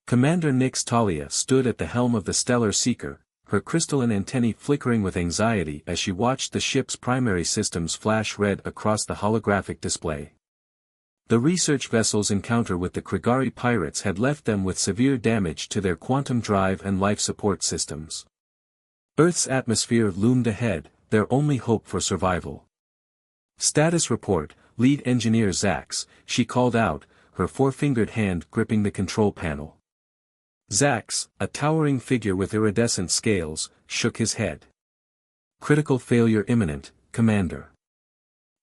Commander Nix Talia stood at the helm of the Stellar Seeker, her crystalline antennae flickering with anxiety as she watched the ship's primary systems flash red across the holographic display. The research vessel's encounter with the Krigari pirates had left them with severe damage to their quantum drive and life support systems. Earth's atmosphere loomed ahead, their only hope for survival. "Status report, Lead Engineer Zax," she called out, her four-fingered hand gripping the control panel. Zax, a towering figure with iridescent scales, shook his head. "Critical failure imminent, Commander.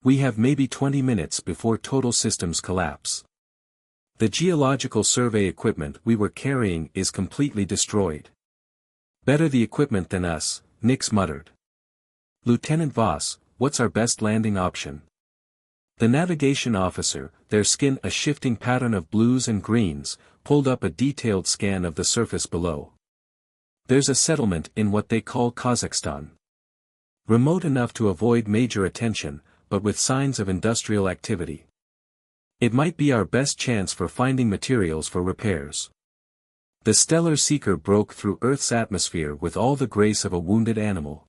We have maybe 20 minutes before total systems collapse. The geological survey equipment we were carrying is completely destroyed." "Better the equipment than us," Nix muttered. "Lieutenant Voss, what's our best landing option?" The navigation officer, their skin a shifting pattern of blues and greens, pulled up a detailed scan of the surface below. "There's a settlement in what they call Kazakhstan. Remote enough to avoid major attention, but with signs of industrial activity. It might be our best chance for finding materials for repairs." The Stellar Seeker broke through Earth's atmosphere with all the grace of a wounded animal.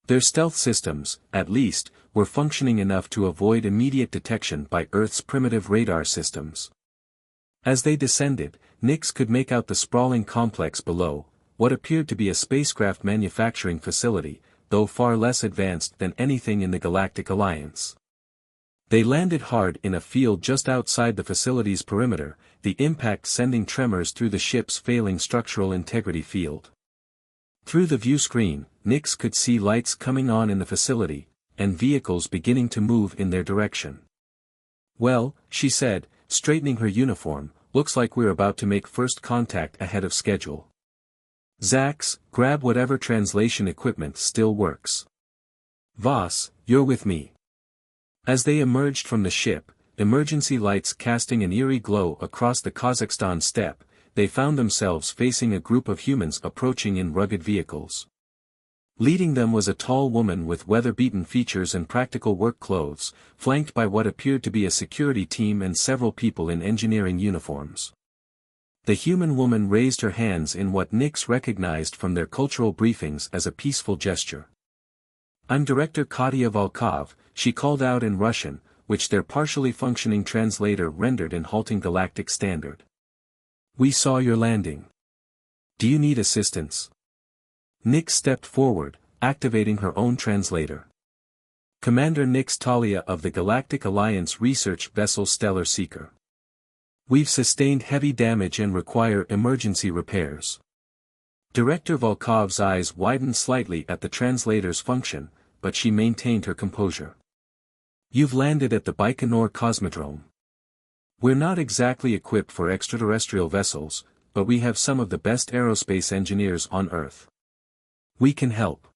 Their stealth systems, at least, were functioning enough to avoid immediate detection by Earth's primitive radar systems. As they descended, Nix could make out the sprawling complex below, what appeared to be a spacecraft manufacturing facility, though far less advanced than anything in the Galactic Alliance. They landed hard in a field just outside the facility's perimeter, the impact sending tremors through the ship's failing structural integrity field. Through the view screen, Nix could see lights coming on in the facility, and vehicles beginning to move in their direction. "Well," she said, straightening her uniform, "looks like we're about to make first contact ahead of schedule. Zax, grab whatever translation equipment still works. Voss, you're with me." As they emerged from the ship, emergency lights casting an eerie glow across the Kazakhstan steppe, they found themselves facing a group of humans approaching in rugged vehicles. Leading them was a tall woman with weather-beaten features and practical work clothes, flanked by what appeared to be a security team and several people in engineering uniforms. The human woman raised her hands in what Nix recognized from their cultural briefings as a peaceful gesture. "I'm Director Katya Volkov," she called out in Russian, which their partially functioning translator rendered in halting Galactic standard. "We saw your landing. Do you need assistance?" Nix stepped forward, activating her own translator. "Commander Nix Talia of the Galactic Alliance research vessel Stellar Seeker. We've sustained heavy damage and require emergency repairs." Director Volkov's eyes widened slightly at the translator's function, but she maintained her composure. "You've landed at the Baikonur Cosmodrome. We're not exactly equipped for extraterrestrial vessels, but we have some of the best aerospace engineers on Earth. We can help."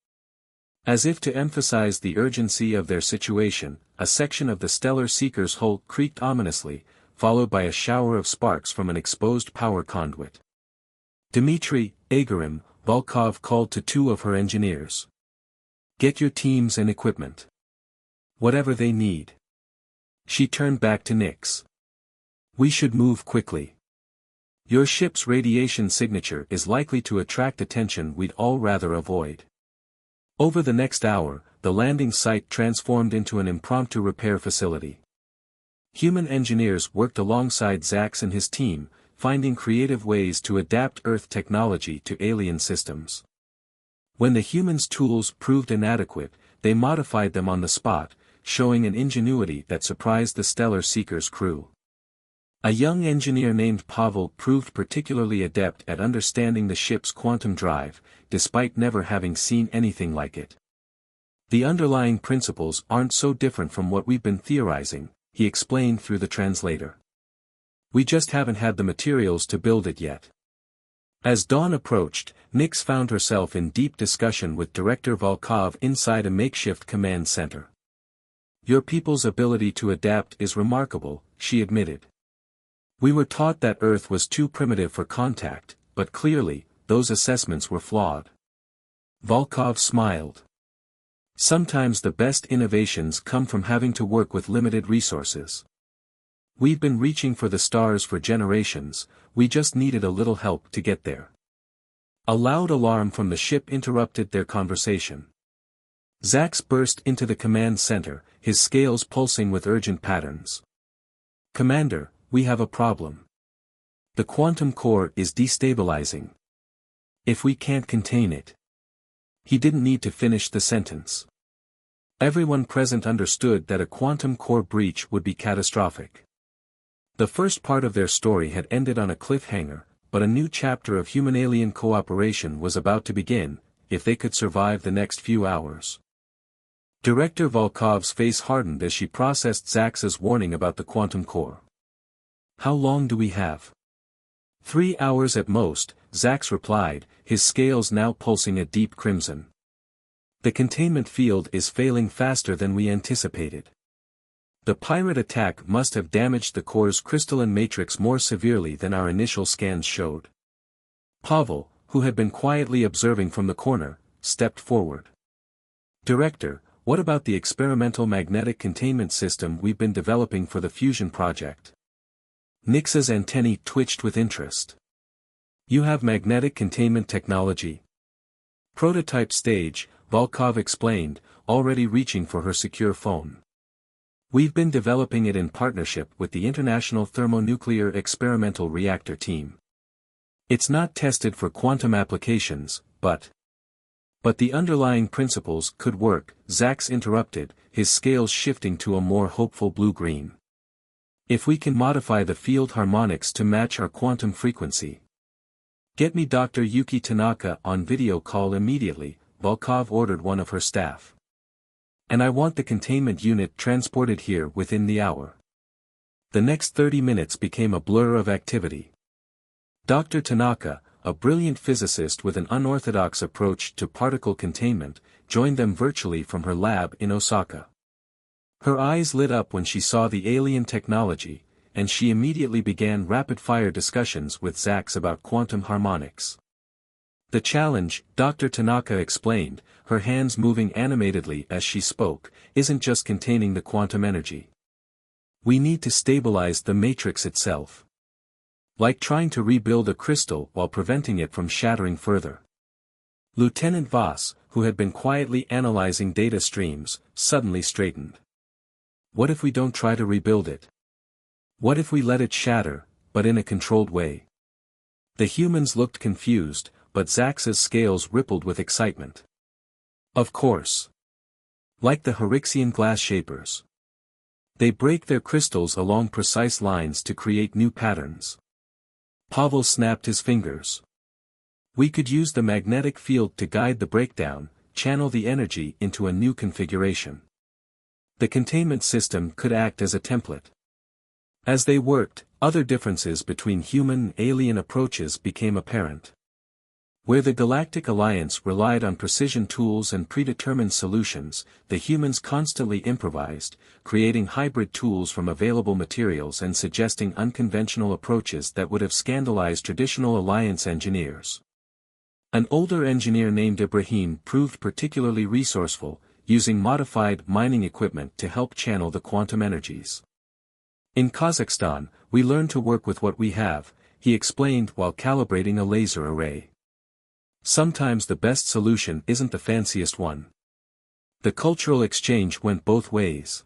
As if to emphasize the urgency of their situation, a section of the Stellar Seeker's hull creaked ominously, followed by a shower of sparks from an exposed power conduit. "Dmitry, Agorim," Volkov called to two of her engineers. "Get your teams and equipment. Whatever they need." She turned back to Nix. "We should move quickly. Your ship's radiation signature is likely to attract attention we'd all rather avoid." Over the next hour, the landing site transformed into an impromptu repair facility. Human engineers worked alongside Zax and his team, finding creative ways to adapt Earth technology to alien systems. When the humans' tools proved inadequate, they modified them on the spot, showing an ingenuity that surprised the Stellar Seeker's crew. A young engineer named Pavel proved particularly adept at understanding the ship's quantum drive, despite never having seen anything like it. "The underlying principles aren't so different from what we've been theorizing," he explained through the translator. "We just haven't had the materials to build it yet." As dawn approached, Nix found herself in deep discussion with Director Volkov inside a makeshift command center. "Your people's ability to adapt is remarkable," she admitted. "We were taught that Earth was too primitive for contact, but clearly, those assessments were flawed." Volkov smiled. "Sometimes the best innovations come from having to work with limited resources. We've been reaching for the stars for generations, we just needed a little help to get there. A loud alarm from the ship interrupted their conversation. Zax burst into the command center, his scales pulsing with urgent patterns. "Commander, we have a problem. The quantum core is destabilizing. If we can't contain it." He didn't need to finish the sentence. Everyone present understood that a quantum core breach would be catastrophic. The first part of their story had ended on a cliffhanger, but a new chapter of human-alien cooperation was about to begin, if they could survive the next few hours. Director Volkov's face hardened as she processed Zax's warning about the quantum core. "How long do we have?" 3 hours at most, Zax replied, his scales now pulsing a deep crimson. "The containment field is failing faster than we anticipated. The pirate attack must have damaged the core's crystalline matrix more severely than our initial scans showed." Pavel, who had been quietly observing from the corner, stepped forward. "Director, what about the experimental magnetic containment system we've been developing for the fusion project?" Nix's antennae twitched with interest. "You have magnetic containment technology?" "Prototype stage," Volkov explained, already reaching for her secure phone. "We've been developing it in partnership with the International Thermonuclear Experimental Reactor Team. It's not tested for quantum applications, but the underlying principles could work," Zax interrupted, his scales shifting to a more hopeful blue-green. "If we can modify the field harmonics to match our quantum frequency." "Get me Dr. Yuki Tanaka on video call immediately," Volkov ordered one of her staff. "And I want the containment unit transported here within the hour." The next 30 minutes became a blur of activity. Dr. Tanaka, a brilliant physicist with an unorthodox approach to particle containment, joined them virtually from her lab in Osaka. Her eyes lit up when she saw the alien technology, and she immediately began rapid-fire discussions with Zax about quantum harmonics. "The challenge," Dr. Tanaka explained, her hands moving animatedly as she spoke, "isn't just containing the quantum energy. We need to stabilize the matrix itself. Like trying to rebuild a crystal while preventing it from shattering further." Lieutenant Voss, who had been quietly analyzing data streams, suddenly straightened. "What if we don't try to rebuild it? What if we let it shatter, but in a controlled way?" The humans looked confused, but Zax's scales rippled with excitement. "Of course. Like the Horixian glass shapers. They break their crystals along precise lines to create new patterns." Pavel snapped his fingers. "We could use the magnetic field to guide the breakdown, channel the energy into a new configuration. The containment system could act as a template." As they worked, other differences between human and alien approaches became apparent. Where the Galactic Alliance relied on precision tools and predetermined solutions, the humans constantly improvised, creating hybrid tools from available materials and suggesting unconventional approaches that would have scandalized traditional Alliance engineers. An older engineer named Ibrahim proved particularly resourceful, using modified mining equipment to help channel the quantum energies. "In Kazakhstan, we learned to work with what we have," he explained while calibrating a laser array. "Sometimes the best solution isn't the fanciest one." The cultural exchange went both ways.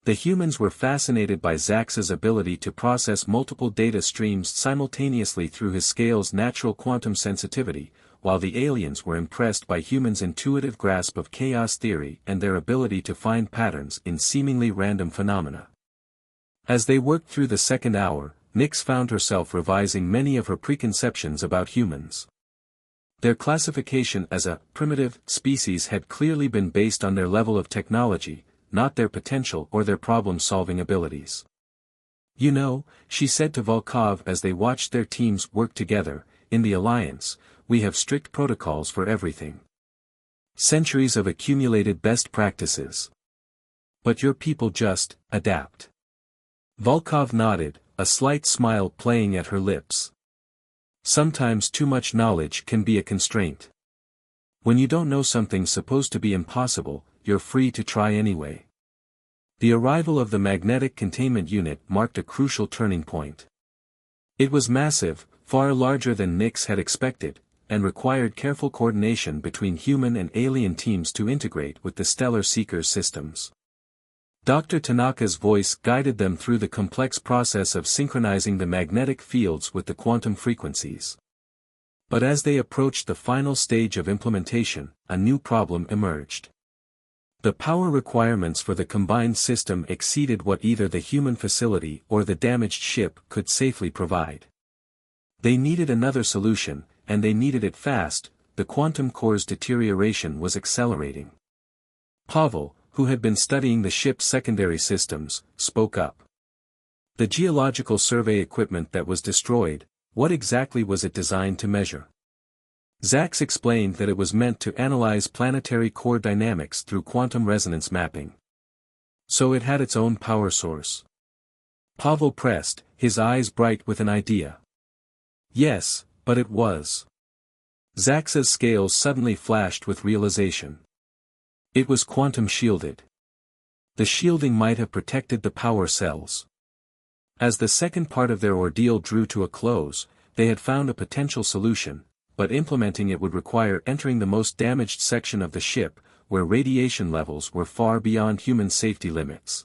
The humans were fascinated by Zax's ability to process multiple data streams simultaneously through his scale's natural quantum sensitivity, while the aliens were impressed by humans' intuitive grasp of chaos theory and their ability to find patterns in seemingly random phenomena. As they worked through the second hour, Nix found herself revising many of her preconceptions about humans. Their classification as a primitive species had clearly been based on their level of technology, not their potential or their problem-solving abilities. "You know," she said to Volkov as they watched their teams work together, "in the Alliance, we have strict protocols for everything. Centuries of accumulated best practices. But your people just adapt." Volkov nodded, a slight smile playing at her lips. "Sometimes too much knowledge can be a constraint. When you don't know something supposed to be impossible, you're free to try anyway." The arrival of the magnetic containment unit marked a crucial turning point. It was massive, far larger than Nix had expected, and required careful coordination between human and alien teams to integrate with the Stellar Seeker's systems. Dr. Tanaka's voice guided them through the complex process of synchronizing the magnetic fields with the quantum frequencies. But as they approached the final stage of implementation, a new problem emerged. The power requirements for the combined system exceeded what either the human facility or the damaged ship could safely provide. They needed another solution, and they needed it fast. The quantum core's deterioration was accelerating. Pavel, who had been studying the ship's secondary systems, spoke up. The geological survey equipment that was destroyed, what exactly was it designed to measure? Zax explained that it was meant to analyze planetary core dynamics through quantum resonance mapping. So it had its own power source. Pavel pressed, his eyes bright with an idea. Yes, but it was. Zax's scales suddenly flashed with realization. It was quantum shielded. The shielding might have protected the power cells. As the second part of their ordeal drew to a close, they had found a potential solution, but implementing it would require entering the most damaged section of the ship, where radiation levels were far beyond human safety limits.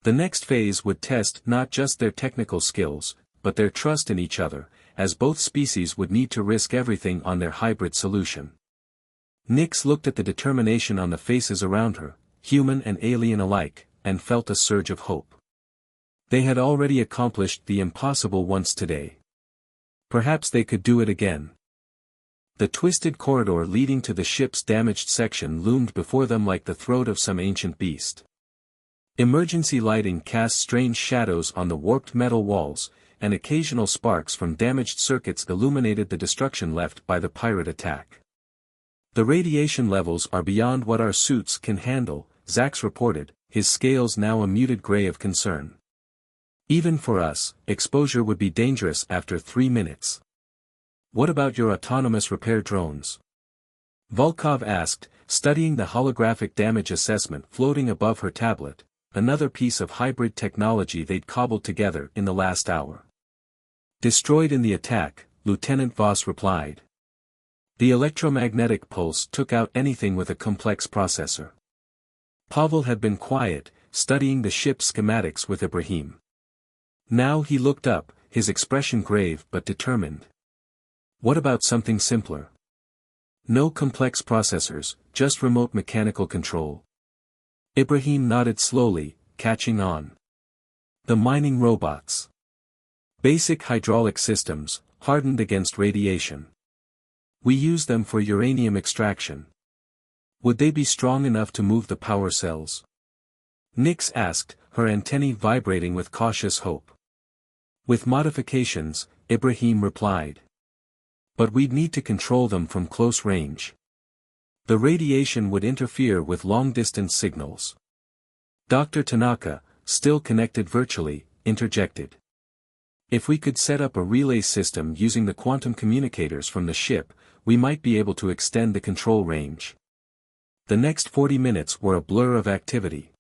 The next phase would test not just their technical skills, but their trust in each other, as both species would need to risk everything on their hybrid solution. Nix looked at the determination on the faces around her, human and alien alike, and felt a surge of hope. They had already accomplished the impossible once today. Perhaps they could do it again. The twisted corridor leading to the ship's damaged section loomed before them like the throat of some ancient beast. Emergency lighting cast strange shadows on the warped metal walls, and occasional sparks from damaged circuits illuminated the destruction left by the pirate attack. The radiation levels are beyond what our suits can handle, Zax reported, his scales now a muted gray of concern. Even for us, exposure would be dangerous after 3 minutes. What about your autonomous repair drones? Volkov asked, studying the holographic damage assessment floating above her tablet, another piece of hybrid technology they'd cobbled together in the last hour. Destroyed in the attack, Lieutenant Voss replied. The electromagnetic pulse took out anything with a complex processor. Pavel had been quiet, studying the ship's schematics with Ibrahim. Now he looked up, his expression grave but determined. What about something simpler? No complex processors, just remote mechanical control. Ibrahim nodded slowly, catching on. The mining robots. Basic hydraulic systems, hardened against radiation. We use them for uranium extraction. Would they be strong enough to move the power cells? Nix asked, her antennae vibrating with cautious hope. With modifications, Ibrahim replied. But we'd need to control them from close range. The radiation would interfere with long-distance signals. Dr. Tanaka, still connected virtually, interjected. If we could set up a relay system using the quantum communicators from the ship, we might be able to extend the control range. The next 40 minutes were a blur of activity.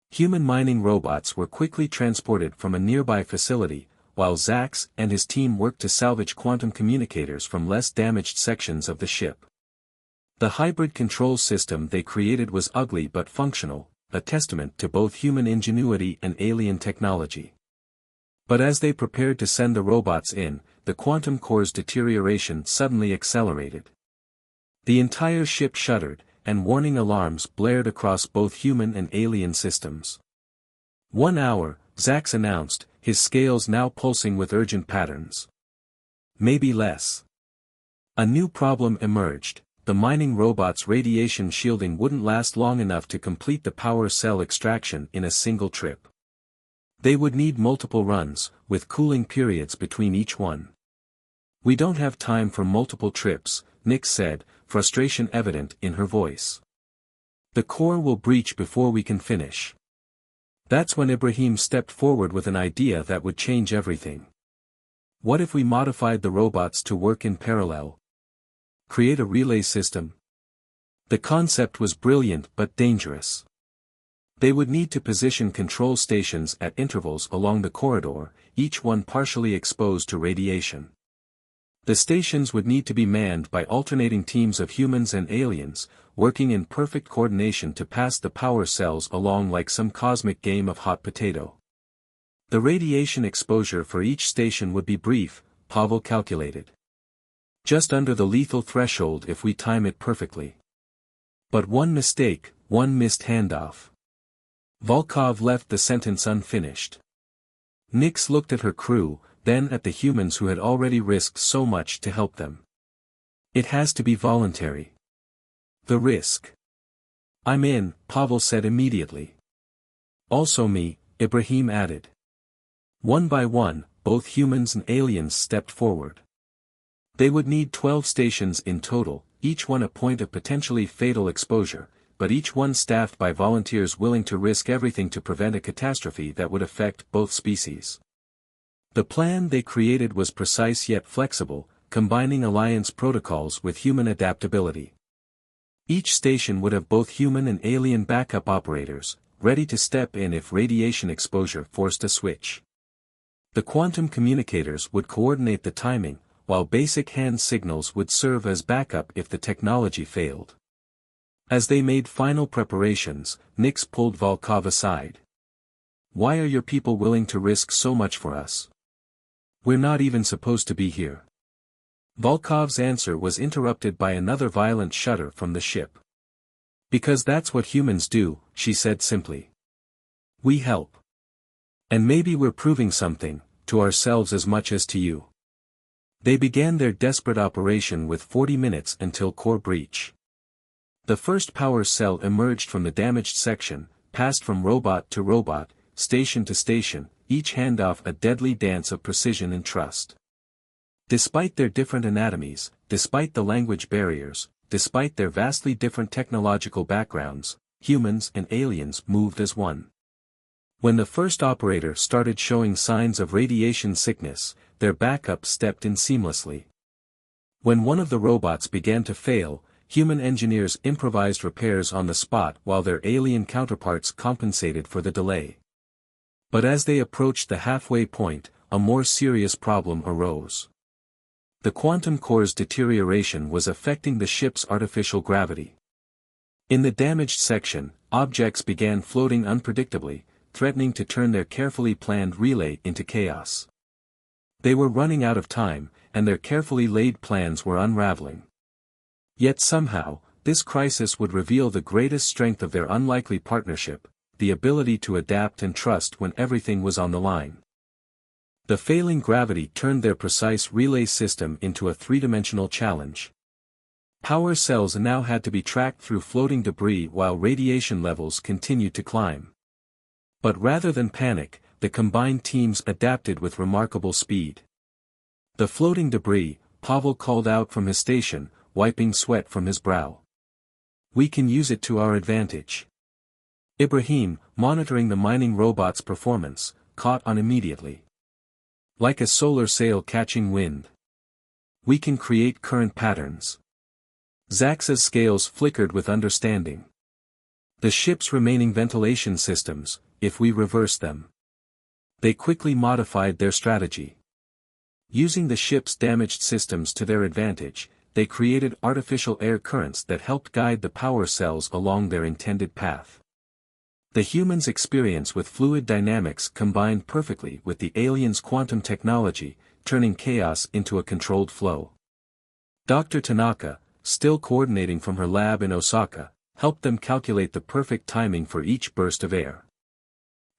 Human mining robots were quickly transported from a nearby facility, while Zax and his team worked to salvage quantum communicators from less damaged sections of the ship. The hybrid control system they created was ugly but functional, a testament to both human ingenuity and alien technology. But as they prepared to send the robots in, the quantum core's deterioration suddenly accelerated. The entire ship shuddered, and warning alarms blared across both human and alien systems. 1 hour, Zax announced, his scales now pulsing with urgent patterns. Maybe less. A new problem emerged. The mining robot's radiation shielding wouldn't last long enough to complete the power cell extraction in a single trip. They would need multiple runs, with cooling periods between each one. We don't have time for multiple trips, Nix said, frustration evident in her voice. The core will breach before we can finish. That's when Ibrahim stepped forward with an idea that would change everything. What if we modified the robots to work in parallel? Create a relay system? The concept was brilliant but dangerous. They would need to position control stations at intervals along the corridor, each one partially exposed to radiation. The stations would need to be manned by alternating teams of humans and aliens, working in perfect coordination to pass the power cells along like some cosmic game of hot potato. The radiation exposure for each station would be brief, Pavel calculated. Just under the lethal threshold if we time it perfectly. But one mistake, one missed handoff. Volkov left the sentence unfinished. Nix looked at her crew, then at the humans who had already risked so much to help them. It has to be voluntary. The risk. I'm in, Pavel said immediately. Also me, Ibrahim added. One by one, both humans and aliens stepped forward. They would need 12 stations in total, each one a point of potentially fatal exposure, but each one staffed by volunteers willing to risk everything to prevent a catastrophe that would affect both species. The plan they created was precise yet flexible, combining Alliance protocols with human adaptability. Each station would have both human and alien backup operators, ready to step in if radiation exposure forced a switch. The quantum communicators would coordinate the timing, while basic hand signals would serve as backup if the technology failed. As they made final preparations, Nix pulled Volkov aside. Why are your people willing to risk so much for us? We're not even supposed to be here. Volkov's answer was interrupted by another violent shudder from the ship. Because that's what humans do, she said simply. We help. And maybe we're proving something, to ourselves as much as to you. They began their desperate operation with 40 minutes until core breach. The first power cell emerged from the damaged section, passed from robot to robot, station to station, each handoff a deadly dance of precision and trust. Despite their different anatomies, despite the language barriers, despite their vastly different technological backgrounds, humans and aliens moved as one. When the first operator started showing signs of radiation sickness, their backup stepped in seamlessly. When one of the robots began to fail, human engineers improvised repairs on the spot while their alien counterparts compensated for the delay. But as they approached the halfway point, a more serious problem arose. The quantum core's deterioration was affecting the ship's artificial gravity. In the damaged section, objects began floating unpredictably, threatening to turn their carefully planned relay into chaos. They were running out of time, and their carefully laid plans were unraveling. Yet somehow, this crisis would reveal the greatest strength of their unlikely partnership, the ability to adapt and trust when everything was on the line. The failing gravity turned their precise relay system into a three-dimensional challenge. Power cells now had to be tracked through floating debris while radiation levels continued to climb. But rather than panic, the combined teams adapted with remarkable speed. The floating debris, Pavel called out from his station, wiping sweat from his brow. We can use it to our advantage. Ibrahim, monitoring the mining robot's performance, caught on immediately. Like a solar sail catching wind. We can create current patterns. Zaxa's scales flickered with understanding. The ship's remaining ventilation systems, if we reverse them. They quickly modified their strategy. Using the ship's damaged systems to their advantage, they created artificial air currents that helped guide the power cells along their intended path. The humans' experience with fluid dynamics combined perfectly with the aliens' quantum technology, turning chaos into a controlled flow. Dr. Tanaka, still coordinating from her lab in Osaka, helped them calculate the perfect timing for each burst of air.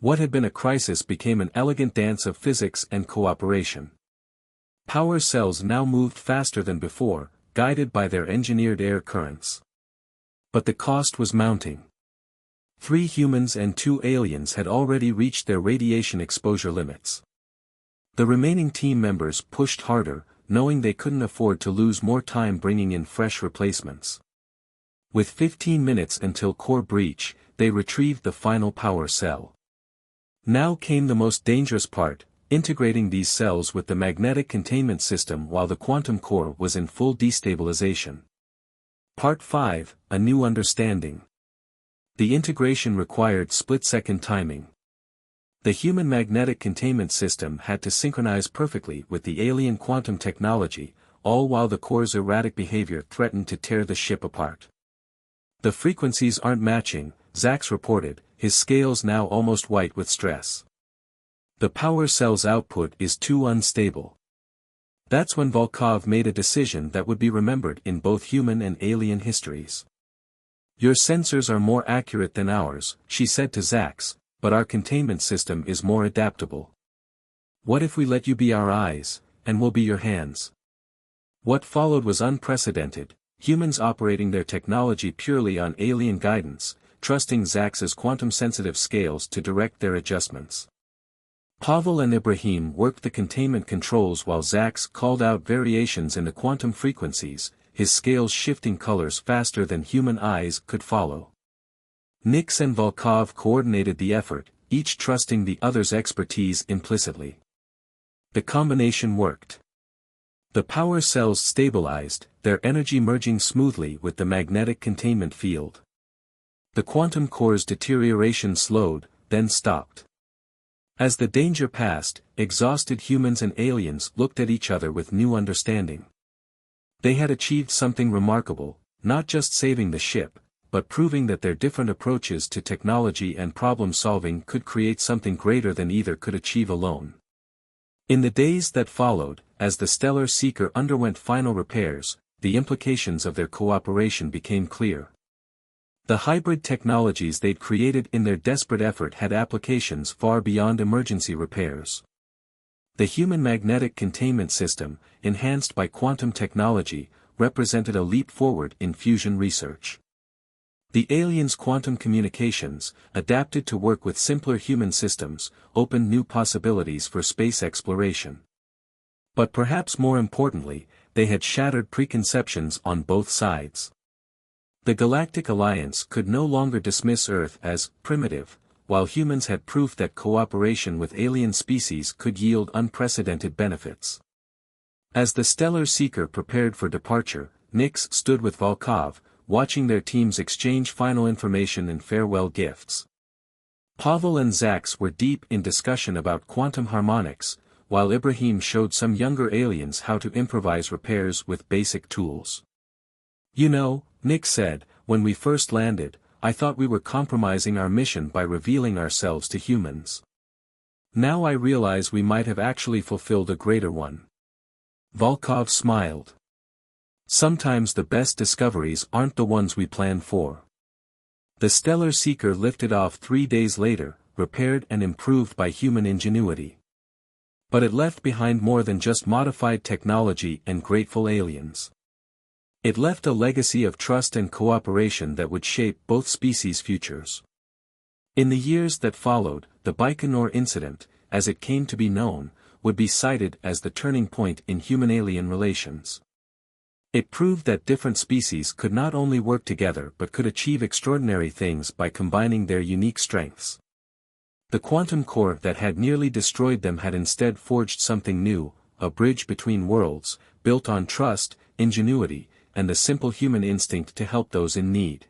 What had been a crisis became an elegant dance of physics and cooperation. Power cells now moved faster than before, guided by their engineered air currents. But the cost was mounting. 3 humans and 2 aliens had already reached their radiation exposure limits. The remaining team members pushed harder, knowing they couldn't afford to lose more time bringing in fresh replacements. With 15 minutes until core breach, they retrieved the final power cell. Now came the most dangerous part, integrating these cells with the magnetic containment system while the quantum core was in full destabilization. Part 5, A New Understanding. The integration required split-second timing. The human magnetic containment system had to synchronize perfectly with the alien quantum technology, all while the core's erratic behavior threatened to tear the ship apart. "The frequencies aren't matching," Zax reported, his scales now almost white with stress. "The power cell's output is too unstable." That's when Volkov made a decision that would be remembered in both human and alien histories. "Your sensors are more accurate than ours," she said to Zax, "but our containment system is more adaptable. What if we let you be our eyes, and we'll be your hands?" What followed was unprecedented, humans operating their technology purely on alien guidance, trusting Zax's quantum-sensitive scales to direct their adjustments. Pavel and Ibrahim worked the containment controls while Zax called out variations in the quantum frequencies, his scales shifting colors faster than human eyes could follow. Nix and Volkov coordinated the effort, each trusting the other's expertise implicitly. The combination worked. The power cells stabilized, their energy merging smoothly with the magnetic containment field. The quantum core's deterioration slowed, then stopped. As the danger passed, exhausted humans and aliens looked at each other with new understanding. They had achieved something remarkable, not just saving the ship, but proving that their different approaches to technology and problem-solving could create something greater than either could achieve alone. In the days that followed, as the Stellar Seeker underwent final repairs, the implications of their cooperation became clear. The hybrid technologies they'd created in their desperate effort had applications far beyond emergency repairs. The human magnetic containment system, enhanced by quantum technology, represented a leap forward in fusion research. The aliens' quantum communications, adapted to work with simpler human systems, opened new possibilities for space exploration. But perhaps more importantly, they had shattered preconceptions on both sides. The Galactic Alliance could no longer dismiss Earth as primitive, while humans had proof that cooperation with alien species could yield unprecedented benefits. As the Stellar Seeker prepared for departure, Nix stood with Volkov, watching their teams exchange final information and farewell gifts. Pavel and Zax were deep in discussion about quantum harmonics, while Ibrahim showed some younger aliens how to improvise repairs with basic tools. "You know," Nix said, "when we first landed, I thought we were compromising our mission by revealing ourselves to humans. Now I realize we might have actually fulfilled a greater one." Volkov smiled. "Sometimes the best discoveries aren't the ones we plan for." The Stellar Seeker lifted off 3 days later, repaired and improved by human ingenuity. But it left behind more than just modified technology and grateful aliens. It left a legacy of trust and cooperation that would shape both species' futures. In the years that followed, the Baikonur incident, as it came to be known, would be cited as the turning point in human-alien relations. It proved that different species could not only work together but could achieve extraordinary things by combining their unique strengths. The quantum core that had nearly destroyed them had instead forged something new, a bridge between worlds, built on trust, ingenuity, and the simple human instinct to help those in need.